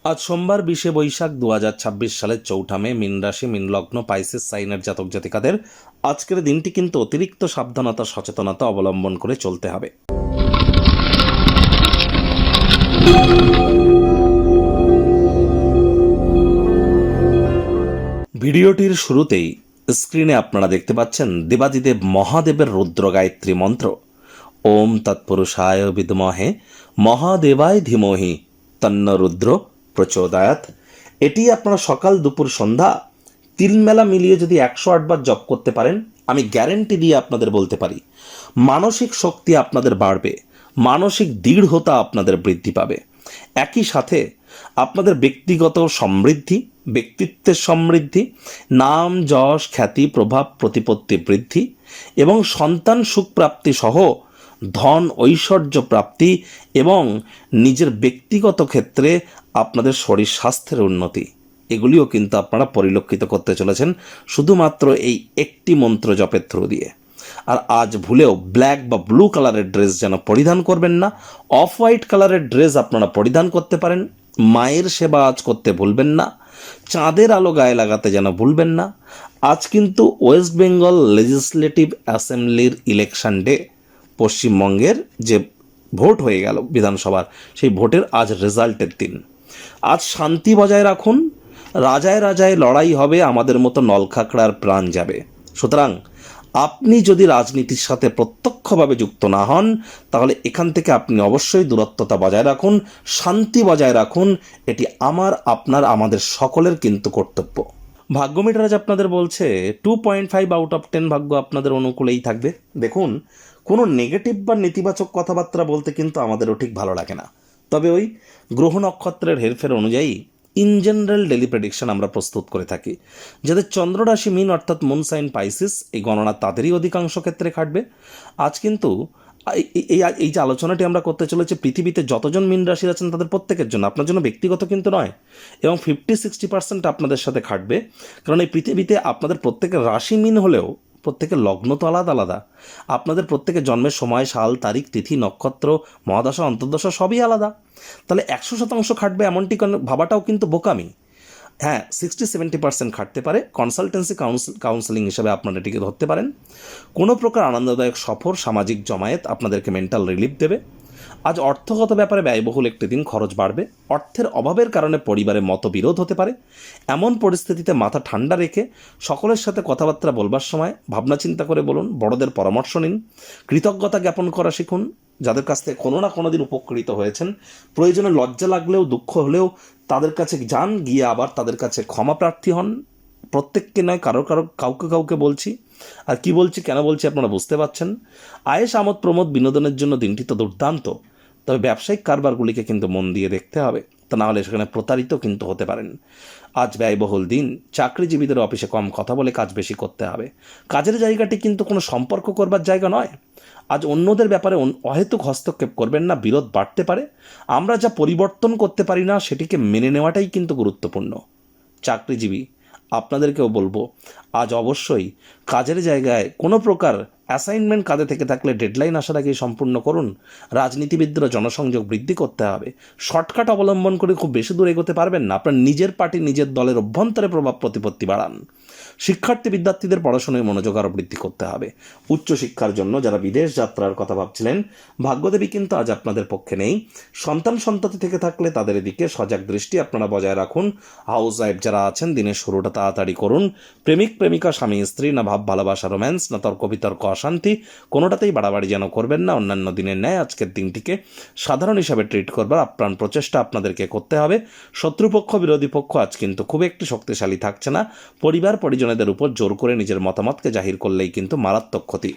আজ সোমবার 20শে বৈশাখ 2026 সালের 4ঠা মে, মীন রাশি, মীন লগ্ন, পাইসেস সাইনের জাতক জাতিকাদের আজকের দিনটি কিন্তু অতিরিক্ত সাবধানতা সচেতনতা অবলম্বন করে চলতে হবে। ভিডিওটির শুরুতেই স্ক্রিনে আপনারা দেখতে পাচ্ছেন দেবাদিদেব মহাদেবের রুদ্র গায়ত্রী মন্ত্র। ওম তৎপুরুষায় বিদ্মহে মহাদেবায় ধীমহি তন্ন রুদ্র প্রচোদয়াৎ। এটি আপনারা সকাল দুপুর সন্ধ্যা তিলমেলা মিলিয়ে যদি 108 বার জপ করতে পারেন, আমি গ্যারেন্টি দিয়ে আপনাদের বলতে পারি মানসিক শক্তি আপনাদের বাড়বে, মানসিক দৃঢ়তা আপনাদের বৃদ্ধি পাবে। একই সাথে আপনাদের ব্যক্তিগত সমৃদ্ধি, ব্যক্তিত্বের সমৃদ্ধি, নাম যশ খ্যাতি প্রভাব প্রতিপত্তি বৃদ্ধি এবং সন্তান সুখ প্রাপ্তি সহ ধন ঐশ্বর্য প্রাপ্তি এবং নিজের ব্যক্তিগত ক্ষেত্রে আপনাদের শরীর স্বাস্থ্যের উন্নতি, এগুলিও কিন্তু আপনারা পরিলক্ষিত করতে চলেছেন শুধুমাত্র এই একটি মন্ত্র জপের থ্রু দিয়ে। আর আজ ভুলেও ব্ল্যাক বা ব্লু কালারের ড্রেস যেন পরিধান করবেন না, অফ হোয়াইট কালারের ড্রেস আপনারা পরিধান করতে পারেন। মায়ের সেবা আজ করতে ভুলবেন না, চাঁদের আলো গায়ে লাগাতে যেন ভুলবেন না। আজ কিন্তু ওয়েস্ট বেঙ্গল লেজিসলেটিভ অ্যাসেম্বলির ইলেকশন ডে, পশ্চিমবঙ্গের যে ভোট হয়ে গেল বিধানসভার, সেই ভোটের আজ রেজাল্টের দিন। আজ শান্তি বজায় রাখুন, রাজায় রাজায় লড়াই হবে, আমাদের মতো নলখাকড়ার প্রাণ যাবে। সুতরাং আপনি যদি রাজনীতির সাথে প্রত্যক্ষভাবে যুক্ত না হন, তাহলে এখান থেকে আপনি অবশ্যই দূরত্বতা বজায় রাখুন, শান্তি বজায় রাখুন। এটি আমার, আপনার, আমাদের সকলের কিন্তু কর্তব্য। ভাগ্য মিটার আজ আপনাদের বলছে 2.5 আউট অফ 10 ভাগ্য আপনাদের অনুকূলেই থাকবে। দেখুন, কোনো নেগেটিভ বা নেতিবাচক কথাবার্তা বলতে কিন্তু আমাদেরও ঠিক ভালো লাগে না, তবে ওই গ্রহ নক্ষত্রের হেরফের অনুযায়ী ইন জেনারেল ডেলি প্রেডিকশন আমরা প্রস্তুত করে থাকি। যাদের চন্দ্র রাশি মীন অর্থাৎ মুন সাইন পাইসিস, এই গণনা তাদেরই অধিকাংশ ক্ষেত্রে খাটবে। আজ কিন্তু এই যে আলোচনাটি আমরা করতে চলেছি, পৃথিবীতে যতজন মীন রাশির আছেন তাদের প্রত্যেকের জন্য, আপনার জন্য ব্যক্তিগত কিন্তু নয়। এবং 50-60% আপনাদের সাথে খাটবে, কারণ এই পৃথিবীতে আপনাদের প্রত্যেকের রাশি মীন হলেও প্রত্যেকের লগ্ন তো আলাদা আলাদা। আপনাদের প্রত্যেকের জন্মের সময়, সাল, তারিখ, তিথি, নক্ষত্র, মহাদশা, অন্তর্দশা সবই আলাদা। তাহলে 100% খাটবে এমনটি ভাবাটাও কিন্তু বোকামি। হ্যাঁ, 60-70% খাটতে পারে। কনসালটেন্সি কাউন্সেলিং হিসাবে আপনারা এটিকে ধরতে পারেন। কোনো প্রকার আনন্দদায়ক সফর, সামাজিক জমায়েত আপনাদেরকে মেন্টাল রিলিফ দেবে। আজ অর্থগত ব্যাপারে ব্যয়বহুল একটি দিন, খরচ বাড়বে। অর্থের অভাবের কারণে পরিবারে মতবিরোধ হতে পারে। এমন পরিস্থিতিতে মাথা ঠান্ডা রেখে সকলের সাথে কথাবার্তা বলবার সময় ভাবনা চিন্তা করে বলুন, বড়দের পরামর্শ নিন, কৃতজ্ঞতা জ্ঞাপন করা শিখুন। যাদের কাছ থেকে কোনো না কোনো দিন উপকৃত হয়েছেন, প্রয়োজনে লজ্জা লাগলেও দুঃখ হলেও তাদের কাছে যান, গিয়ে আবার তাদের কাছে ক্ষমা প্রার্থী হন। প্রত্যেককে নয়, কাউকে বলছি। আর কি বলছি, কেন বলছি আপনারা বুঝতে পারছেন। আয়েশ আমোদ প্রমোদ বিনোদনের জন্য দিনটি তো দুর্দান্ত, তবে ব্যবসায়িক কারবারগুলিকে কিন্তু মন দিয়ে দেখতে হবে, তা না হলে সেখানে প্রতারিত কিন্তু হতে পারেন। আজ ব্যয়বহুল দিন, চাকরিজীবীদের অফিসে কম কথা বলে কাজ বেশি করতে হবে। কাজের জায়গাটি কিন্তু কোনো সম্পর্ক করবার জায়গা নয়। আজ অন্যদের ব্যাপারে অহেতুক হস্তক্ষেপ করবেন না, বিরোধ বাড়তে পারে। আমরা যা পরিবর্তন করতে পারি না সেটিকে মেনে নেওয়াটাই কিন্তু গুরুত্বপূর্ণ। চাকরিজীবী আপনাদেরকেও বলবো, আজ অবশ্যই কাজের জায়গায় কোনো প্রকার অ্যাসাইনমেন্ট কাজে থেকে থাকলে ডেডলাইন আসার আগেই সম্পূর্ণ করুন। রাজনীতিবিদরা জনসংযোগ বৃদ্ধি করতে হবে। শর্টকাট অবলম্বন করে খুব বেশি দূর এগোতে পারবেন না। আপনার নিজের পার্টি, নিজের দলের অভ্যন্তরে প্রভাব প্রতিপত্তি বাড়ান। বিদ্যার্থীদের পড়াশোনায় মনোযোগ আরও বৃদ্ধি করতে হবে। উচ্চশিক্ষার জন্য যারা বিদেশ যাত্রার কথা ভাবছিলেন, ভাগ্যদেবী কিন্তু আজ আপনাদের পক্ষে নেই। সন্ততি থেকে থাকলে তাদের এদিকে সজাগ দৃষ্টি আপনারা বজায় রাখুন। হাউস ওয়াইফ যারা আছেন, দিনের শুরুটা তাড়াতাড়ি করুন। প্রেমিক প্রেমিকা, স্বামী স্ত্রী, না ভাব ভালোবাসা রোম্যান্স, না তর্ক বিতর্ক অশান্তি, কোনোটাতেই বাড়াবাড়ি যেন করবেন না। অন্যান্য দিনের ন্যায় আজকের দিনটিকে সাধারণ হিসাবে ট্রিট করবার আপ্রাণ প্রচেষ্টা আপনাদেরকে করতে হবে। শত্রুপক্ষ, বিরোধী পক্ষ আজ কিন্তু খুব একটি শক্তিশালী থাকছে না। পরিবার পরিজনদের উপর জোর করে নিজের মতামতকে জাহির করলেই কিন্তু মারাত্মক ক্ষতি।